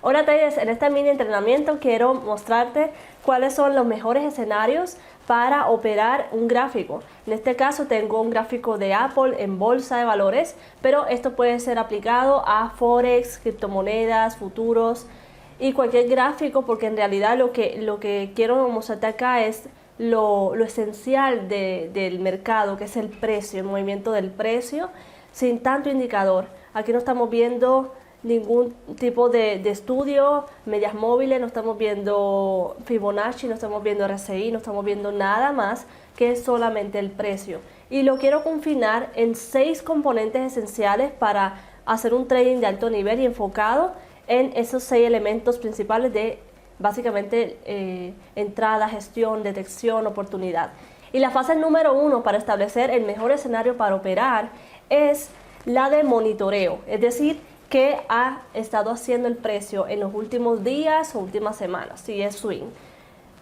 Hola Tayes, en este mini entrenamiento quiero mostrarte cuáles son los mejores escenarios para operar un gráfico. En este caso tengo un gráfico de Apple en bolsa de valores, pero esto puede ser aplicado a Forex, criptomonedas, futuros y cualquier gráfico, porque en realidad lo que quiero mostrarte acá es lo esencial del mercado, que es el precio, el movimiento del precio, sin tanto indicador. Aquí no estamos viendo ningún tipo de estudio, medias móviles, no estamos viendo Fibonacci, no estamos viendo RSI, no estamos viendo nada más que solamente el precio. Y lo quiero confinar en 6 componentes esenciales para hacer un trading de alto nivel y enfocado en esos 6 elementos principales de básicamente entrada, gestión, detección, oportunidad. Y la fase número 1 para establecer el mejor escenario para operar es la de monitoreo, es decir, qué ha estado haciendo el precio en los últimos días o últimas semanas, si es swing.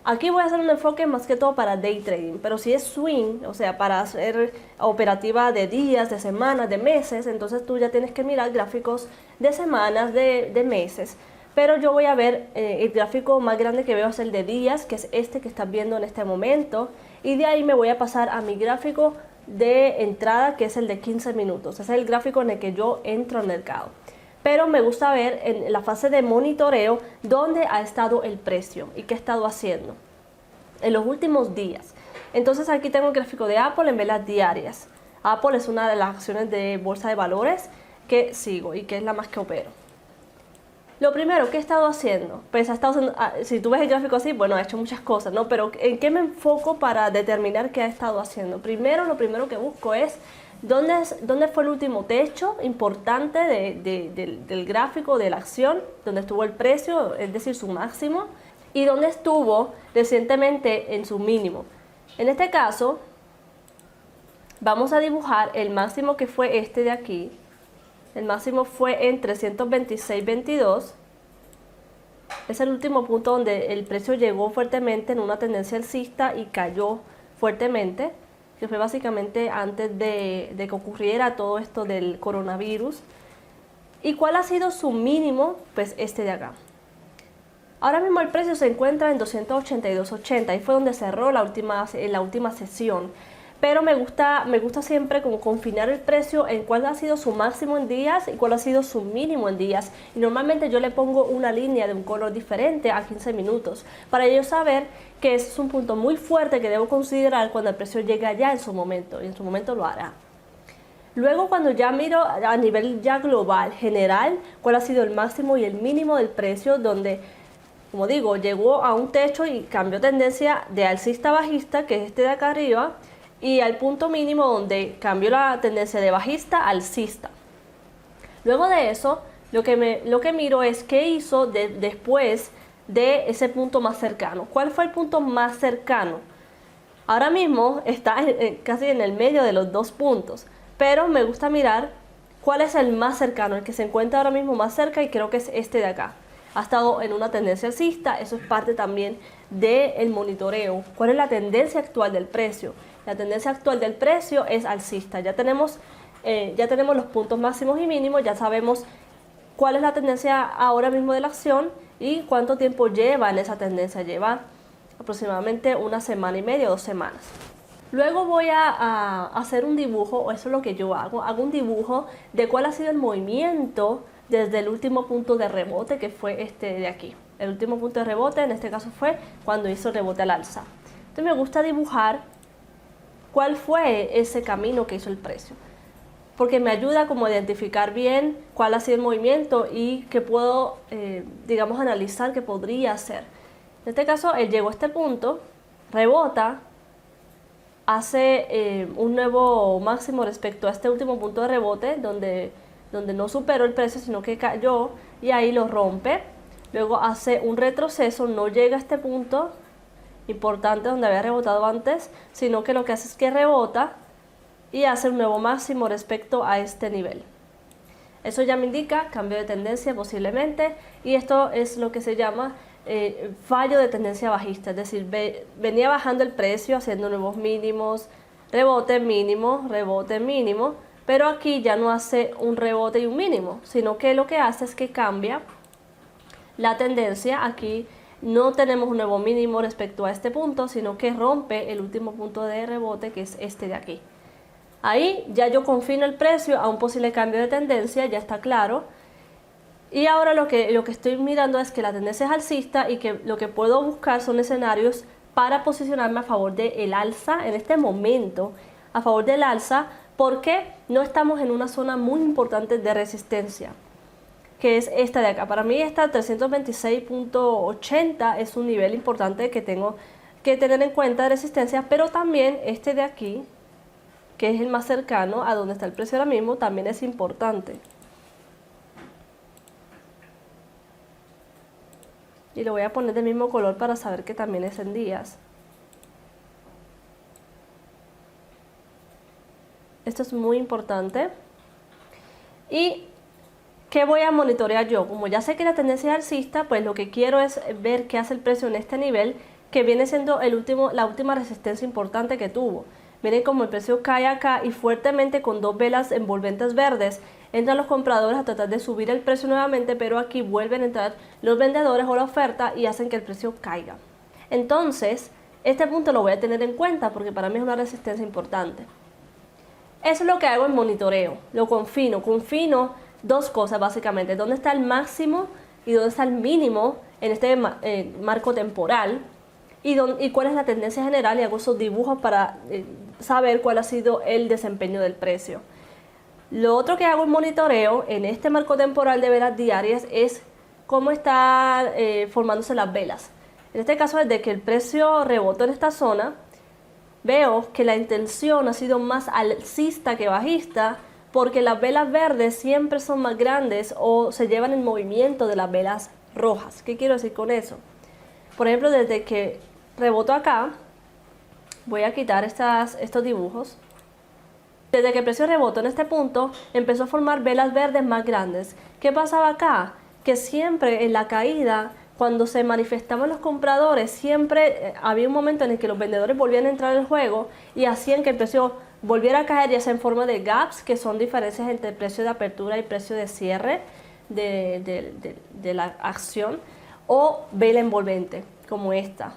Aquí voy a hacer un enfoque más que todo para day trading, pero si es swing, o sea, para hacer operativa de días, de semanas, de meses, entonces tú ya tienes que mirar gráficos de semanas, de meses. Pero yo voy a ver el gráfico más grande que veo es el de días, que es este que estás viendo en este momento, y de ahí me voy a pasar a mi gráfico de entrada, que es el de 15 minutos. Ese es el gráfico en el que yo entro al mercado. Pero me gusta ver en la fase de monitoreo dónde ha estado el precio y qué ha estado haciendo en los últimos días. Entonces aquí tengo el gráfico de Apple en velas diarias. Apple es una de las acciones de bolsa de valores que sigo y que es la más que opero. Lo primero, ¿qué he estado haciendo? Pues ha estado haciendo, si tú ves el gráfico así, bueno, ha hecho muchas cosas, ¿no? Pero ¿en qué me enfoco para determinar qué ha estado haciendo? Primero, lo primero que busco es ¿dónde fue el último techo importante del gráfico, de la acción? ¿Dónde estuvo el precio, es decir, su máximo? ¿Y dónde estuvo recientemente en su mínimo? En este caso, vamos a dibujar el máximo que fue este de aquí. El máximo fue en 326.22. Es el último punto donde el precio llegó fuertemente en una tendencia alcista y cayó fuertemente, que fue básicamente antes de que ocurriera todo esto del coronavirus. ¿Y cuál ha sido su mínimo? Pues este de acá. Ahora mismo el precio se encuentra en 282.80 y fue donde cerró en la última sesión. Pero me gusta siempre como confinar el precio en cuál ha sido su máximo en días y cuál ha sido su mínimo en días. Y normalmente yo le pongo una línea de un color diferente a 15 minutos para yo saber que ese es un punto muy fuerte que debo considerar cuando el precio llegue allá en su momento, y en su momento lo hará. Luego, cuando ya miro a nivel ya global, general, cuál ha sido el máximo y el mínimo del precio, donde, como digo, llegó a un techo y cambió tendencia de alcista a bajista, que es este de acá arriba, y al punto mínimo donde cambió la tendencia de bajista a alcista. Luego de eso, lo que miro es qué hizo después de ese punto más cercano. ¿Cuál fue el punto más cercano? Ahora mismo está casi en el medio de los dos puntos, pero me gusta mirar cuál es el más cercano, el que se encuentra ahora mismo más cerca, y creo que es este de acá. Ha estado en una tendencia alcista, eso es parte también del monitoreo. ¿Cuál es la tendencia actual del precio? La tendencia actual del precio es alcista. Ya tenemos los puntos máximos y mínimos, ya sabemos cuál es la tendencia ahora mismo de la acción y cuánto tiempo lleva en esa tendencia. Lleva aproximadamente una semana y media o 2 semanas. Luego voy a hacer un dibujo, o eso es lo que yo hago un dibujo de cuál ha sido el movimiento desde el último punto de rebote, que fue este de aquí. El último punto de rebote en este caso fue cuando hizo el rebote al alza. Entonces me gusta dibujar cuál fue ese camino que hizo el precio, porque me ayuda como a identificar bien cuál ha sido el movimiento y qué puedo, digamos, analizar qué podría hacer. En este caso, él llegó a este punto, rebota, hace un nuevo máximo respecto a este último punto de rebote, donde no superó el precio, sino que cayó, y ahí lo rompe. Luego hace un retroceso, no llega a este punto importante donde había rebotado antes, sino que lo que hace es que rebota y hace un nuevo máximo respecto a este nivel. Eso ya me indica cambio de tendencia posiblemente, y esto es lo que se llama fallo de tendencia bajista, es decir, venía bajando el precio, haciendo nuevos mínimos, rebote mínimo, pero aquí ya no hace un rebote y un mínimo, sino que lo que hace es que cambia la tendencia. Aquí no tenemos un nuevo mínimo respecto a este punto, sino que rompe el último punto de rebote, que es este de aquí. Ahí ya yo confino el precio a un posible cambio de tendencia, ya está claro. Y ahora lo que estoy mirando es que la tendencia es alcista y que lo que puedo buscar son escenarios para posicionarme a favor del alza en este momento, a favor del alza, porque no estamos en una zona muy importante de resistencia, que es esta de acá. Para mí esta 326.80 es un nivel importante que tengo que tener en cuenta de resistencia, pero también este de aquí, que es el más cercano a donde está el precio ahora mismo, también es importante. Y lo voy a poner del mismo color para saber que también es en días. Esto es muy importante. ¿Y qué voy a monitorear yo? Como ya sé que la tendencia es alcista, pues lo que quiero es ver qué hace el precio en este nivel, que viene siendo la última resistencia importante que tuvo. Miren cómo el precio cae acá y fuertemente con dos velas envolventes verdes entran los compradores a tratar de subir el precio nuevamente, pero aquí vuelven a entrar los vendedores o la oferta y hacen que el precio caiga. Entonces, este punto lo voy a tener en cuenta porque para mí es una resistencia importante. Eso es lo que hago en monitoreo, lo confino dos cosas básicamente: dónde está el máximo y dónde está el mínimo en este marco temporal, y cuál es la tendencia general, y hago esos dibujos para saber cuál ha sido el desempeño del precio. Lo otro que hago en monitoreo en este marco temporal de velas diarias es cómo están formándose las velas. En este caso, desde que el precio rebotó en esta zona, veo que la intención ha sido más alcista que bajista, porque las velas verdes siempre son más grandes o se llevan el movimiento de las velas rojas. ¿Qué quiero decir con eso? Por ejemplo, desde que rebotó acá, voy a quitar estos dibujos. Desde que el precio rebotó en este punto, empezó a formar velas verdes más grandes. ¿Qué pasaba acá? Que siempre en la caída, cuando se manifestaban los compradores, siempre había un momento en el que los vendedores volvían a entrar al juego y hacían que el precio volviera a caer, ya sea en forma de gaps, que son diferencias entre el precio de apertura y el precio de cierre de la acción, o vela envolvente, como esta.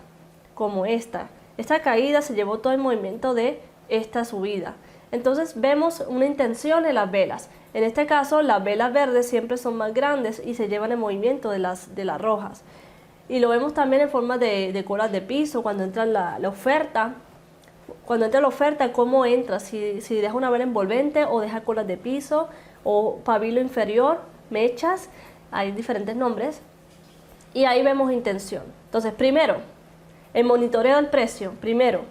Esta caída se llevó todo el movimiento de esta subida. Entonces vemos una intención en las velas. En este caso, las velas verdes siempre son más grandes y se llevan el movimiento de las rojas. Y lo vemos también en forma de colas de piso, cuando entra la oferta. Cuando entra la oferta, cómo entra, si deja una vela envolvente o deja colas de piso o pabilo inferior, mechas, hay diferentes nombres. Y ahí vemos intención. Entonces, primero, el monitoreo del precio. Primero,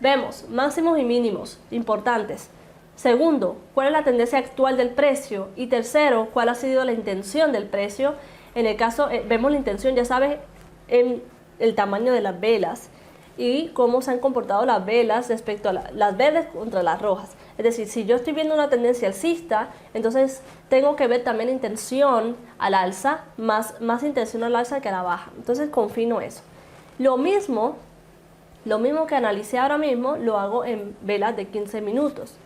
vemos máximos y mínimos importantes. Segundo, cuál es la tendencia actual del precio. Y tercero, cuál ha sido la intención del precio. En el caso, vemos la intención, ya sabes, en el tamaño de las velas y cómo se han comportado las velas respecto a las verdes contra las rojas. Es decir, si yo estoy viendo una tendencia alcista, entonces tengo que ver también intención al alza, más intención al alza que a la baja. Entonces confino eso. Lo mismo que analicé ahora mismo, lo hago en velas de 15 minutos,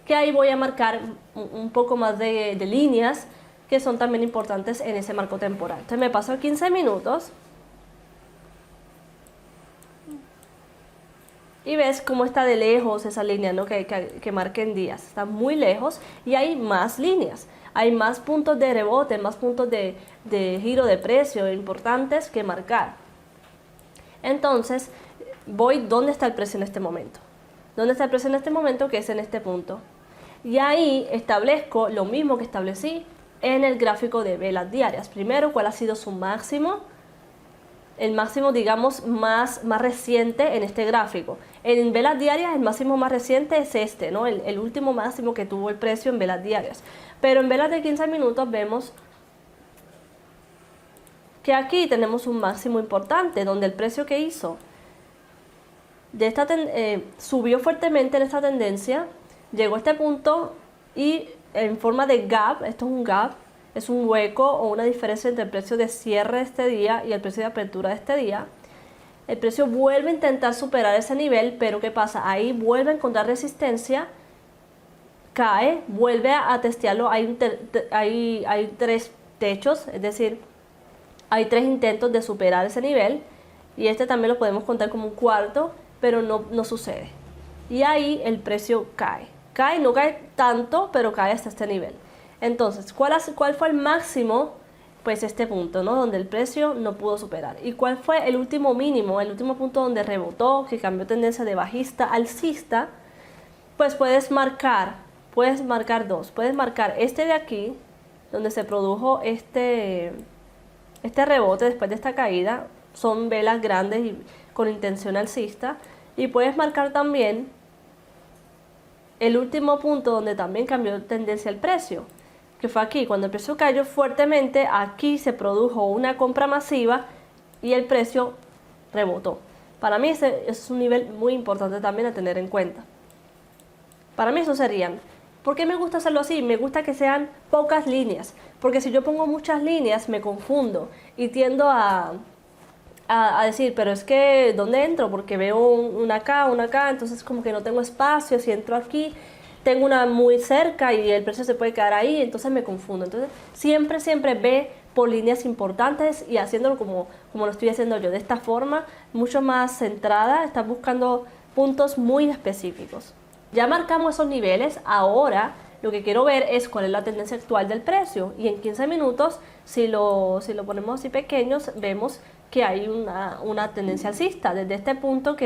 que ahí voy a marcar un poco más de líneas que son también importantes en ese marco temporal. Entonces me paso a 15 minutos y ves cómo está de lejos esa línea, ¿no? que marque en días. Está muy lejos y hay más líneas. Hay más puntos de rebote, más puntos de giro de precio importantes que marcar. Entonces, voy dónde está el precio en este momento. ¿Dónde está el precio en este momento? Que es en este punto. Y ahí establezco lo mismo que establecí en el gráfico de velas diarias. Primero, cuál ha sido su máximo. El máximo, digamos, más reciente en este gráfico. En velas diarias, el máximo más reciente es este, ¿no? El último máximo que tuvo el precio en velas diarias. Pero en velas de 15 minutos vemos que aquí tenemos un máximo importante, donde el precio que hizo subió fuertemente en esta tendencia, llegó a este punto y en forma de gap, esto es un gap, es un hueco o una diferencia entre el precio de cierre de este día y el precio de apertura de este día. El precio vuelve a intentar superar ese nivel, pero ¿qué pasa? Ahí vuelve a encontrar resistencia, cae, vuelve a testearlo. Hay tres techos, es decir, hay 3 intentos de superar ese nivel y este también lo podemos contar como un cuarto, pero no sucede. Y ahí el precio cae. No cae tanto, pero cae hasta este nivel. Entonces, ¿cuál fue el máximo? Pues este punto, ¿no? Donde el precio no pudo superar. ¿Y cuál fue el último mínimo? El último punto donde rebotó, que cambió tendencia de bajista a alcista. Pues puedes marcar dos. Puedes marcar este de aquí, donde se produjo este rebote después de esta caída. Son velas grandes y con intención alcista. Y puedes marcar también el último punto donde también cambió tendencia el precio, que fue aquí. Cuando el precio cayó fuertemente, aquí se produjo una compra masiva y el precio rebotó. Para mí ese es un nivel muy importante también a tener en cuenta. Para mí eso serían. ¿Por qué me gusta hacerlo así? Me gusta que sean pocas líneas, porque si yo pongo muchas líneas me confundo y tiendo a decir, pero es que ¿dónde entro? Porque veo una acá, entonces como que no tengo espacio. Si entro aquí, tengo una muy cerca y el precio se puede quedar ahí, entonces me confundo. Entonces siempre ve por líneas importantes y haciéndolo como lo estoy haciendo yo, de esta forma, mucho más centrada. Estás buscando puntos muy específicos. Ya marcamos esos niveles. Ahora lo que quiero ver es cuál es la tendencia actual del precio, y en 15 minutos, si lo ponemos así pequeños, vemos que hay una tendencia alcista. Desde este punto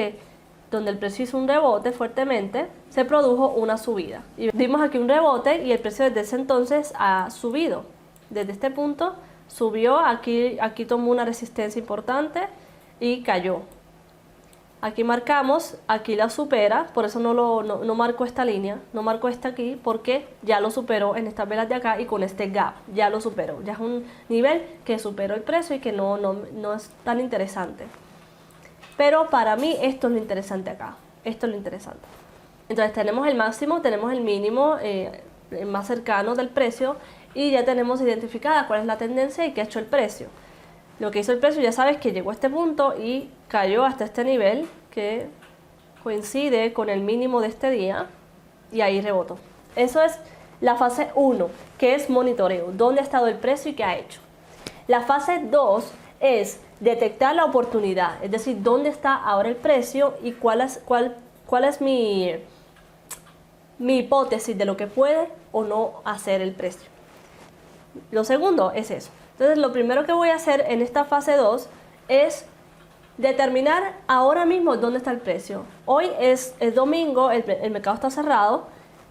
donde el precio hizo un rebote fuertemente, se produjo una subida. Y vimos aquí un rebote y el precio desde ese entonces ha subido. Desde este punto subió, aquí tomó una resistencia importante y cayó. Aquí marcamos, aquí la supera, por eso no marco esta línea, no marco esta aquí, porque ya lo superó en estas velas de acá y con este gap, ya lo superó. Ya es un nivel que superó el precio y que no es tan interesante. Pero para mí esto es lo interesante acá, esto es lo interesante. Entonces tenemos el máximo, tenemos el mínimo más cercano del precio y ya tenemos identificada cuál es la tendencia y qué ha hecho el precio. Lo que hizo el precio, ya sabes que llegó a este punto y cayó hasta este nivel que coincide con el mínimo de este día y ahí rebotó. Eso es la fase 1, que es monitoreo, dónde ha estado el precio y qué ha hecho. La fase 2 es detectar la oportunidad, es decir, dónde está ahora el precio y cuál es mi hipótesis de lo que puede o no hacer el precio. Lo segundo es eso. Entonces, lo primero que voy a hacer en esta fase 2 es determinar ahora mismo dónde está el precio. Hoy es domingo, el mercado está cerrado,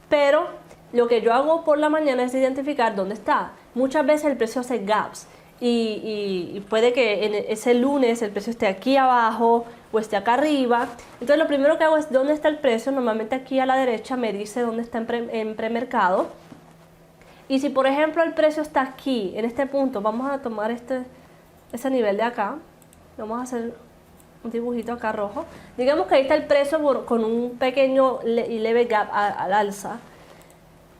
pero lo que yo hago por la mañana es identificar dónde está. Muchas veces el precio hace gaps y puede que en ese lunes el precio esté aquí abajo o esté acá arriba. Entonces, lo primero que hago es dónde está el precio. Normalmente aquí a la derecha me dice dónde está en premercado. Y si por ejemplo el precio está aquí, en este punto, vamos a tomar ese nivel de acá, vamos a hacer un dibujito acá rojo. Digamos que ahí está el precio con un pequeño y leve gap al alza.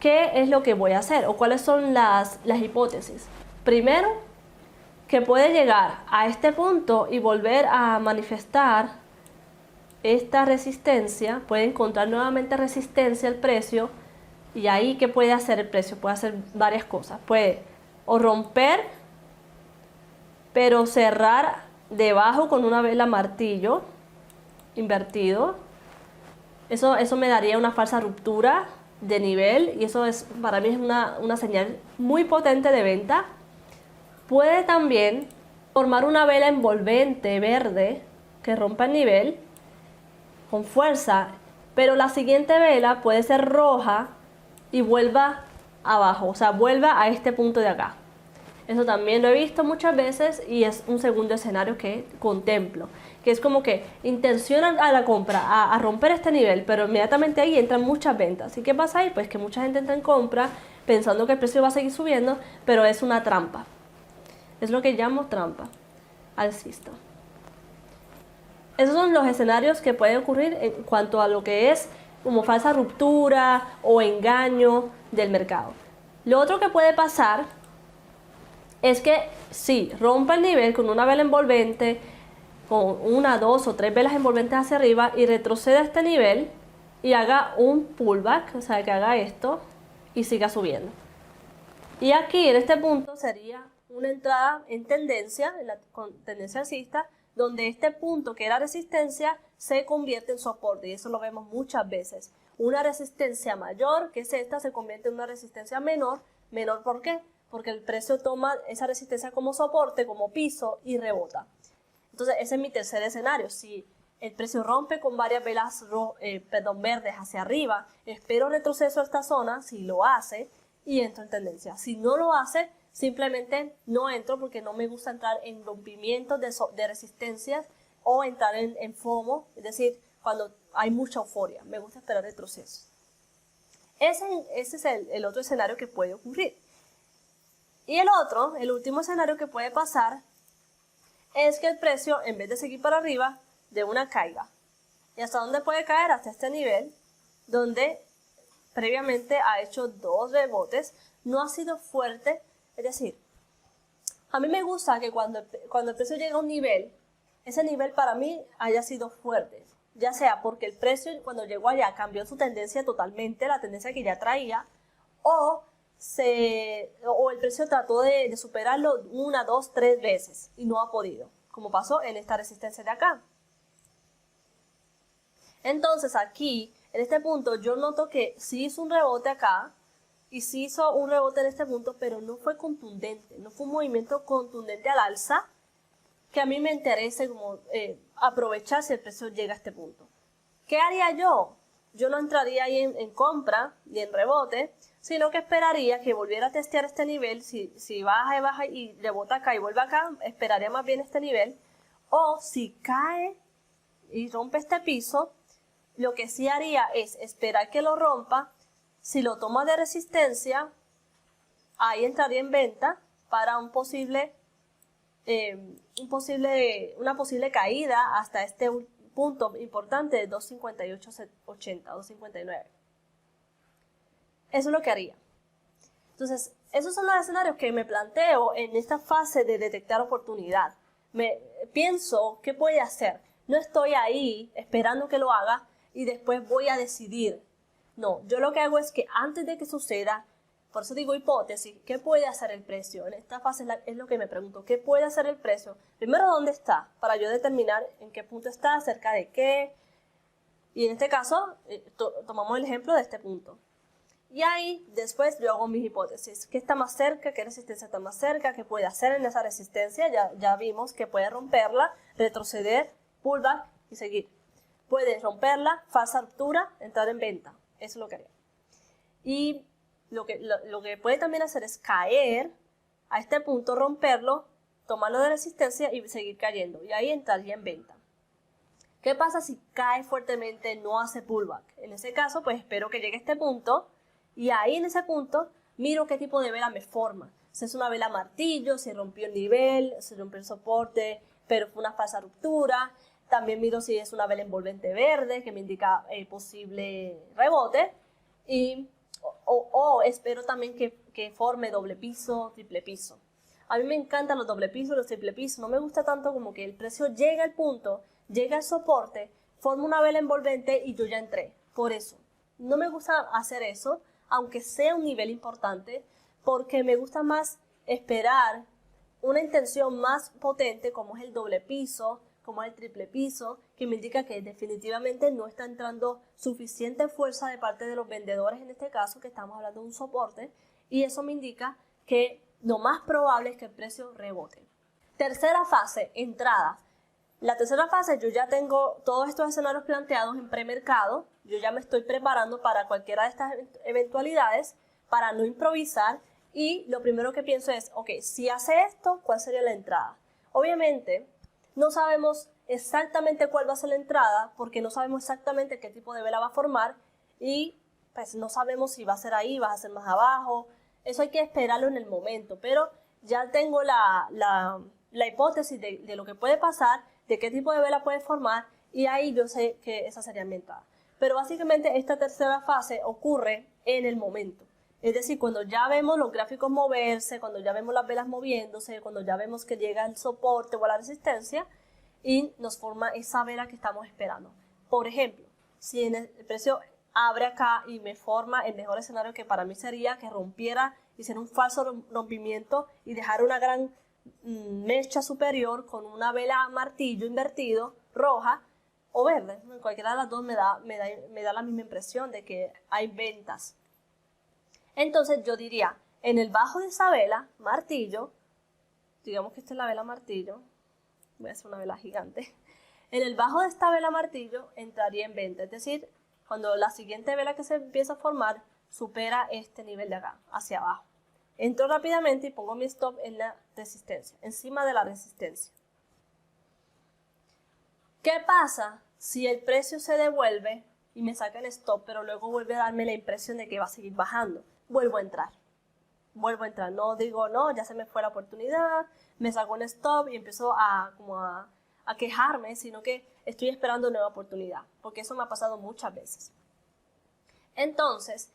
¿Qué es lo que voy a hacer? ¿O cuáles son las hipótesis? Primero, que puede llegar a este punto y volver a manifestar esta resistencia, puede encontrar nuevamente resistencia al precio. Y ahí, ¿qué puede hacer el precio? Puede hacer varias cosas. Puede o romper, pero cerrar debajo con una vela martillo invertido. Eso me daría una falsa ruptura de nivel y eso para mí es una señal muy potente de venta. Puede también formar una vela envolvente verde que rompa el nivel con fuerza, pero la siguiente vela puede ser roja y vuelva abajo, o sea, vuelva a este punto de acá. Eso también lo he visto muchas veces y es un segundo escenario que contemplo, que es como que intencionan a la compra, a romper este nivel, pero inmediatamente ahí entran muchas ventas. ¿Y qué pasa ahí? Pues que mucha gente entra en compra pensando que el precio va a seguir subiendo, pero es una trampa. Es lo que llamo trampa alcista. Esos son los escenarios que pueden ocurrir en cuanto a lo que es como falsa ruptura o engaño del mercado. Lo otro que puede pasar es que si rompa el nivel con una vela envolvente, con una, dos o tres velas envolventes hacia arriba y retroceda a este nivel y haga un pullback, o sea que haga esto y siga subiendo. Y aquí en este punto sería una entrada en tendencia, con tendencia alcista, donde este punto que era resistencia se convierte en soporte, y eso lo vemos muchas veces. Una resistencia mayor, que es esta, se convierte en una resistencia menor. ¿Menor por qué? Porque el precio toma esa resistencia como soporte, como piso, y rebota. Entonces ese es mi tercer escenario. Si el precio rompe con varias velas verdes hacia arriba, espero retroceso a esta zona, si lo hace, y entro en tendencia. Si no lo hace, simplemente no entro porque no me gusta entrar en rompimientos de resistencias o entrar en FOMO, es decir, cuando hay mucha euforia. Me gusta esperar retrocesos. Ese es el otro escenario que puede ocurrir. Y el último escenario que puede pasar es que el precio, en vez de seguir para arriba, de una caiga. ¿Y hasta dónde puede caer? Hasta este nivel, donde previamente ha hecho 2 rebotes, no ha sido fuerte. Es decir, a mí me gusta que cuando el precio llega a un nivel, ese nivel para mí haya sido fuerte. Ya sea porque el precio cuando llegó allá cambió su tendencia totalmente, la tendencia que ya traía, o el precio trató de superarlo 1, 2, 3 veces y no ha podido, como pasó en esta resistencia de acá. Entonces aquí, en este punto, yo noto que sí hizo un rebote acá y sí hizo un rebote en este punto, pero no fue contundente, no fue un movimiento contundente al alza que a mí me interese como aprovechar si el precio llega a este punto. ¿Qué haría yo? Yo no entraría ahí en compra ni en rebote, sino que esperaría que volviera a testear este nivel. Si baja y rebota acá y vuelve acá, esperaría más bien este nivel. O si cae y rompe este piso, lo que sí haría es esperar que lo rompa. Si lo toma de resistencia, ahí entraría en venta para una posible caída hasta este punto importante de 258.80, 259. Eso es lo que haría. Entonces, esos son los escenarios que me planteo en esta fase de detectar oportunidad. Pienso qué puede hacer. No estoy ahí esperando que lo haga y después voy a decidir. No, yo lo que hago es que antes de que suceda, por eso digo hipótesis, ¿qué puede hacer el precio? En esta fase es lo que me pregunto, ¿qué puede hacer el precio? Primero, ¿dónde está? Para yo determinar en qué punto está, cerca de qué. Y en este caso, tomamos el ejemplo de este punto. Y ahí, después, yo hago mis hipótesis. ¿Qué está más cerca? ¿Qué resistencia está más cerca? ¿Qué puede hacer en esa resistencia? Ya vimos que puede romperla, retroceder, pullback y seguir. Puede romperla, falsa ruptura, entrar en venta. Eso es lo que haría. Y lo que puede también hacer es caer a este punto, romperlo, tomarlo de resistencia y seguir cayendo. Y ahí entraría en venta. ¿Qué pasa si cae fuertemente, no hace pullback? En ese caso, pues espero que llegue a este punto y ahí en ese punto miro qué tipo de vela me forma. Si es una vela martillo, si rompió el nivel, si rompió el soporte, pero fue una falsa ruptura. También miro si es una vela envolvente verde, que me indica posible rebote. O espero también que forme doble piso, triple piso. A mí me encantan los doble pisos, los triple pisos. No me gusta tanto como que el precio llega al punto, llega al soporte, forma una vela envolvente y yo ya entré. Por eso, no me gusta hacer eso, aunque sea un nivel importante, porque me gusta más esperar una intención más potente como es el doble piso, como es el triple piso, que me indica que definitivamente no está entrando suficiente fuerza de parte de los vendedores, en este caso que estamos hablando de un soporte, y eso me indica que lo más probable es que el precio rebote. Tercera fase, entrada. La tercera fase, yo ya tengo todos estos escenarios planteados en premercado, yo ya me estoy preparando para cualquiera de estas eventualidades, para no improvisar, y lo primero que pienso es, ok, si hace esto, ¿cuál sería la entrada? Obviamente, no sabemos exactamente cuál va a ser la entrada, porque no sabemos exactamente qué tipo de vela va a formar, y pues no sabemos si va a ser ahí, va a ser más abajo. Eso hay que esperarlo en el momento, pero ya tengo la hipótesis de lo que puede pasar, de qué tipo de vela puede formar, y ahí yo sé que esa sería mi entrada. Pero básicamente esta tercera fase ocurre en el momento. Es decir, cuando ya vemos los gráficos moverse, cuando ya vemos las velas moviéndose, cuando ya vemos que llega el soporte o la resistencia y nos forma esa vela que estamos esperando. Por ejemplo, si el precio abre acá y me forma el mejor escenario, que para mí sería que rompiera hiciera un falso rompimiento y dejara una gran mecha superior con una vela martillo invertido, roja o verde. Cualquiera de las dos me da la misma impresión de que hay ventas. Entonces yo diría, en el bajo de esa vela martillo, digamos que esta es la vela martillo, voy a hacer una vela gigante, en el bajo de esta vela martillo entraría en venta, es decir, cuando la siguiente vela que se empieza a formar supera este nivel de acá, hacia abajo. Entro rápidamente y pongo mi stop en la resistencia, encima de la resistencia. ¿Qué pasa si el precio se devuelve y me saca el stop, pero luego vuelve a darme la impresión de que va a seguir bajando? Vuelvo a entrar. No digo, no, ya se me fue la oportunidad, me saco un stop y empiezo a quejarme, sino que estoy esperando nueva oportunidad, porque eso me ha pasado muchas veces. Entonces,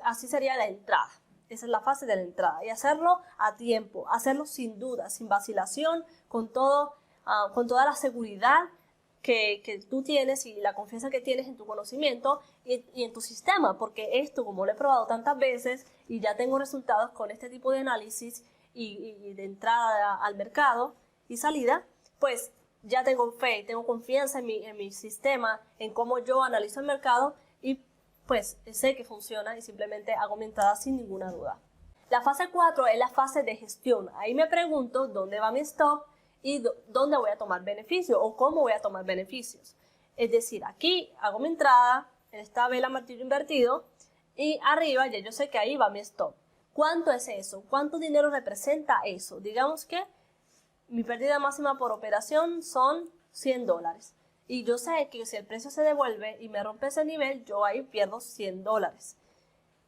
así sería la entrada. Esa es la fase de la entrada. Y hacerlo a tiempo, hacerlo sin duda, sin vacilación, con toda la seguridad que tú tienes y la confianza que tienes en tu conocimiento y en tu sistema, porque esto, como lo he probado tantas veces y ya tengo resultados con este tipo de análisis y de entrada al mercado y salida, pues ya tengo fe, tengo confianza en mi sistema, en cómo yo analizo el mercado y pues sé que funciona y simplemente hago mi entrada sin ninguna duda. La fase 4 es la fase de gestión. Ahí me pregunto dónde va mi stop y dónde voy a tomar beneficios o cómo voy a tomar beneficios. Es decir, aquí hago mi entrada en esta vela martillo invertido y arriba ya yo sé que ahí va mi stop. ¿Cuánto es eso? ¿Cuánto dinero representa eso? Digamos que mi pérdida máxima por operación son $100. Y yo sé que si el precio se devuelve y me rompe ese nivel, yo ahí pierdo $100.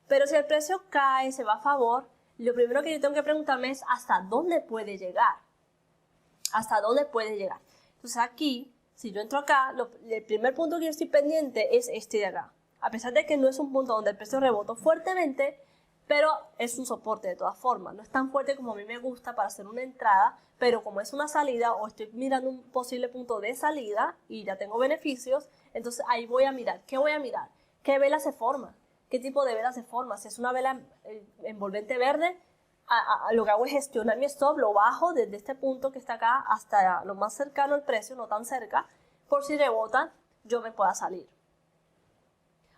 Pero si el precio cae, se va a favor, lo primero que yo tengo que preguntarme es ¿hasta dónde puede llegar? ¿Hasta dónde puede llegar? Entonces aquí, si yo entro acá, el primer punto que yo estoy pendiente es este de acá. A pesar de que no es un punto donde el precio rebotó fuertemente, pero es un soporte de todas formas. No es tan fuerte como a mí me gusta para hacer una entrada, pero como es una salida o estoy mirando un posible punto de salida y ya tengo beneficios, entonces ahí voy a mirar. ¿Qué voy a mirar? ¿Qué vela se forma? ¿Qué tipo de vela se forma? Si es una vela envolvente verde, lo que hago es gestionar mi stop, lo bajo desde este punto que está acá hasta lo más cercano al precio, no tan cerca, por si rebota yo me pueda salir.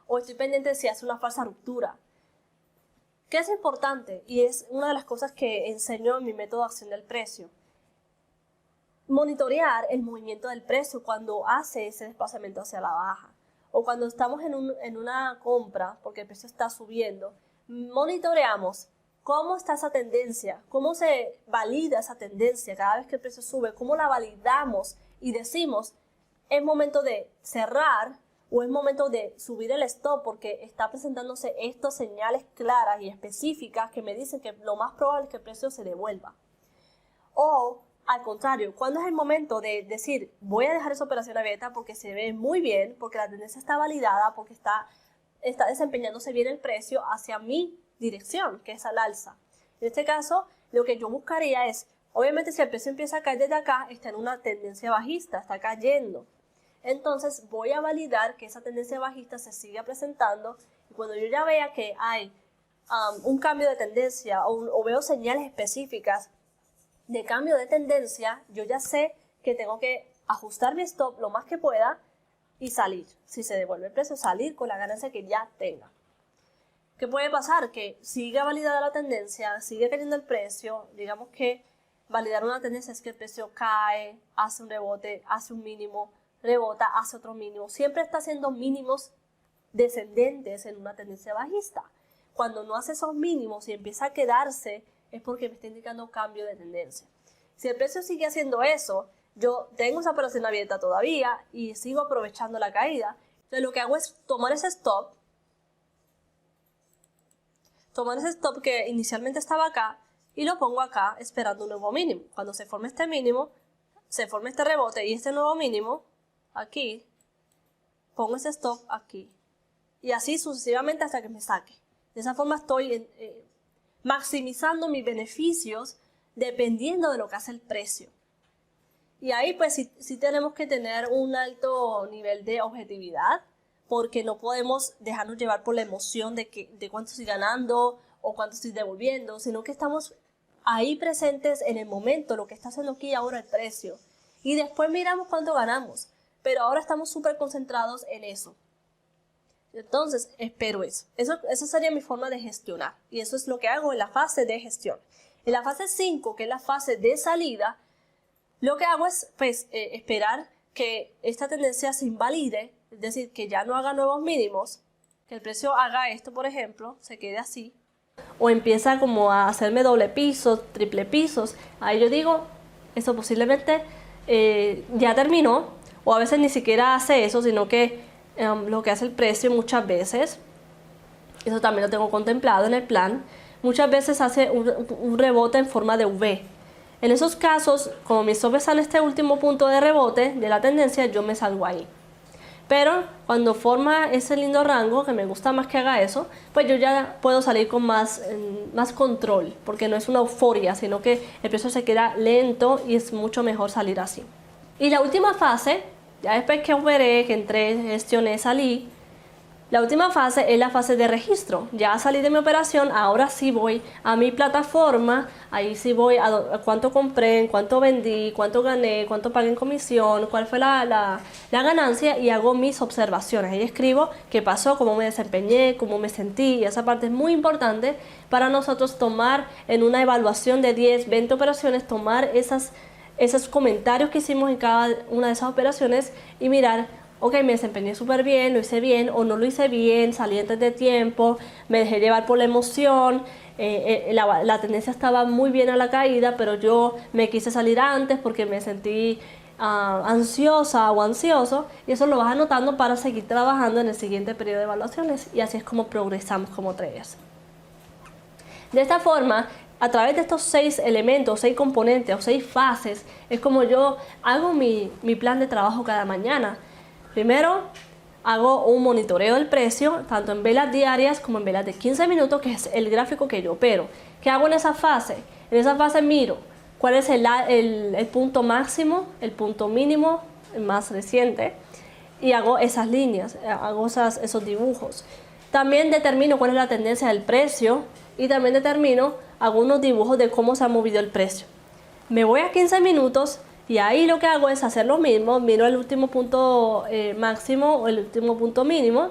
O estoy pendiente si hace una falsa ruptura. ¿Qué es importante? Y es una de las cosas que enseño en mi método de acción del precio. Monitorear el movimiento del precio cuando hace ese desplazamiento hacia la baja. O cuando estamos en una compra, porque el precio está subiendo, monitoreamos cómo está esa tendencia, cómo se valida esa tendencia cada vez que el precio sube, cómo la validamos y decimos, es momento de cerrar o es momento de subir el stop porque está presentándose estas señales claras y específicas que me dicen que lo más probable es que el precio se devuelva. O al contrario, ¿cuándo es el momento de decir voy a dejar esa operación abierta porque se ve muy bien, porque la tendencia está validada, porque está desempeñándose bien el precio hacia mi dirección, que es al alza? En este caso, lo que yo buscaría es, obviamente si el precio empieza a caer desde acá, está en una tendencia bajista, está cayendo. Entonces voy a validar que esa tendencia bajista se siga presentando y cuando yo ya vea que hay un cambio de tendencia o veo señales específicas de cambio de tendencia, yo ya sé que tengo que ajustar mi stop lo más que pueda y salir. Si se devuelve el precio, salir con la ganancia que ya tenga. ¿Qué puede pasar? Que siga validada la tendencia, sigue cayendo el precio, digamos que validar una tendencia es que el precio cae, hace un rebote, hace un mínimo, rebota, hace otro mínimo. Siempre está haciendo mínimos descendentes en una tendencia bajista. Cuando no hace esos mínimos y empieza a quedarse, es porque me está indicando cambio de tendencia. Si el precio sigue haciendo eso, yo tengo esa operación abierta todavía y sigo aprovechando la caída. Entonces lo que hago es tomar ese stop que inicialmente estaba acá y lo pongo acá esperando un nuevo mínimo. Cuando se forme este mínimo, se forme este rebote y este nuevo mínimo, aquí, pongo ese stop aquí. Y así sucesivamente hasta que me saque. De esa forma estoy maximizando mis beneficios dependiendo de lo que hace el precio. Y ahí pues sí tenemos que tener un alto nivel de objetividad porque no podemos dejarnos llevar por la emoción de cuánto estoy ganando o cuánto estoy devolviendo, sino que estamos ahí presentes en el momento, lo que está haciendo aquí y ahora el precio. Y después miramos cuánto ganamos, pero ahora estamos súper concentrados en eso. Entonces, espero eso. Esa sería mi forma de gestionar. Y eso es lo que hago en la fase de gestión. En la fase 5, que es la fase de salida, lo que hago es pues, esperar que esta tendencia se invalide, es decir, que ya no haga nuevos mínimos, que el precio haga esto, por ejemplo, se quede así, o empieza como a hacerme doble pisos, triple pisos. Ahí yo digo, eso posiblemente ya terminó, o a veces ni siquiera hace eso, sino que lo que hace el precio muchas veces, eso también lo tengo contemplado en el plan, muchas veces hace un rebote en forma de V. En esos casos, como mi stop está en este último punto de rebote de la tendencia, yo me salgo ahí. Pero cuando forma ese lindo rango, que me gusta más que haga eso, pues yo ya puedo salir con más control, porque no es una euforia, sino que el precio se queda lento y es mucho mejor salir así. Y la última fase, ya después que operé, que entré, gestioné, salí, la última fase es la fase de registro. Ya salí de mi operación, ahora sí voy a mi plataforma, ahí sí voy a cuánto compré, en cuánto vendí, cuánto gané, cuánto pagué en comisión, cuál fue la ganancia, y hago mis observaciones. Ahí escribo qué pasó, cómo me desempeñé, cómo me sentí, y esa parte es muy importante para nosotros tomar en una evaluación de 10, 20 operaciones, tomar esos comentarios que hicimos en cada una de esas operaciones y mirar, ok, me desempeñé súper bien, lo hice bien o no lo hice bien, salí antes de tiempo, me dejé llevar por la emoción, la tendencia estaba muy bien a la caída, pero yo me quise salir antes porque me sentí ansiosa o ansioso, y eso lo vas anotando para seguir trabajando en el siguiente periodo de evaluaciones, y así es como progresamos como traders. De esta forma, a través de estos 6 elementos, 6 componentes o 6 fases, es como yo hago mi plan de trabajo cada mañana. Primero, hago un monitoreo del precio, tanto en velas diarias como en velas de 15 minutos, que es el gráfico que yo opero. ¿Qué hago en esa fase? En esa fase miro cuál es el punto máximo, el punto mínimo, el más reciente, y hago esas líneas, hago esos dibujos. También determino cuál es la tendencia del precio y también determino algunos dibujos de cómo se ha movido el precio. Me voy a 15 minutos y ahí lo que hago es hacer lo mismo, miro el último punto máximo o el último punto mínimo,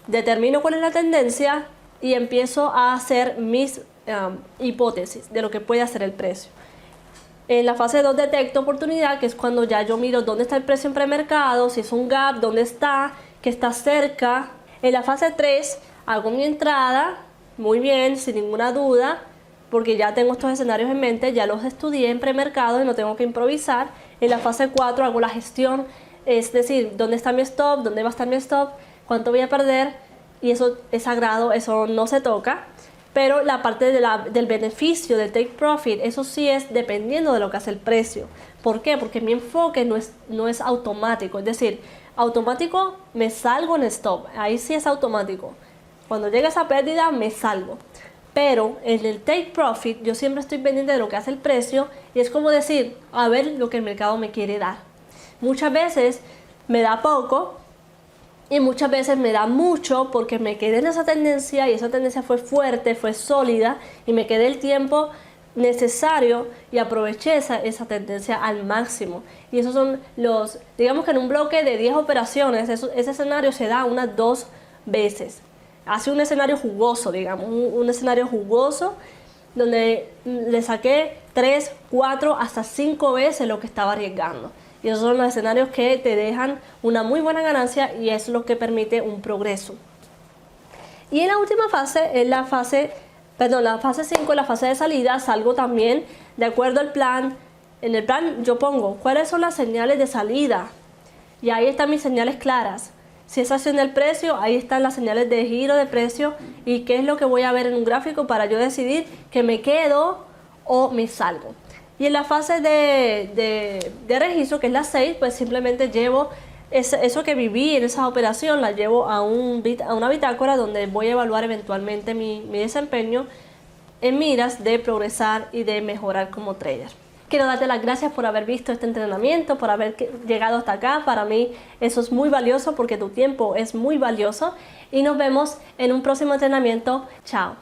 determino cuál es la tendencia y empiezo a hacer mis hipótesis de lo que puede hacer el precio. En la fase 2 detecto oportunidad, que es cuando ya yo miro dónde está el precio en premercado, si es un gap, dónde está, que está cerca. En la fase 3 hago mi entrada, muy bien, sin ninguna duda, porque ya tengo estos escenarios en mente, ya los estudié en premercado y no tengo que improvisar. En la fase 4 hago la gestión, es decir, dónde está mi stop, dónde va a estar mi stop, cuánto voy a perder, y eso es sagrado, eso no se toca. Pero la parte del beneficio, del take profit, eso sí es dependiendo de lo que hace el precio. ¿Por qué? Porque mi enfoque no es automático, es decir, automático me salgo en stop, ahí sí es automático. Cuando llega esa pérdida me salgo. Pero en el take profit yo siempre estoy pendiente de lo que hace el precio, y es como decir, a ver lo que el mercado me quiere dar. Muchas veces me da poco y muchas veces me da mucho porque me quedé en esa tendencia y esa tendencia fue fuerte, fue sólida, y me quedé el tiempo necesario y aproveché esa tendencia al máximo. Y esos son digamos que en un bloque de 10 operaciones, ese escenario se da unas 2 veces. Hace un escenario jugoso, digamos, un escenario jugoso donde le saqué 3, 4, hasta 5 veces lo que estaba arriesgando. Y esos son los escenarios que te dejan una muy buena ganancia, y es lo que permite un progreso. Y en la última fase, la fase 5, la fase de salida, salgo también de acuerdo al plan. En el plan yo pongo cuáles son las señales de salida, y ahí están mis señales claras. Si es acción del precio, ahí están las señales de giro de precio y qué es lo que voy a ver en un gráfico para yo decidir que me quedo o me salgo. Y en la fase de registro, que es la 6, pues simplemente llevo eso que viví en esa operación, la llevo a una bitácora donde voy a evaluar eventualmente mi desempeño en miras de progresar y de mejorar como trader. Quiero darte las gracias por haber visto este entrenamiento, por haber llegado hasta acá. Para mí eso es muy valioso porque tu tiempo es muy valioso, y nos vemos en un próximo entrenamiento. Chao.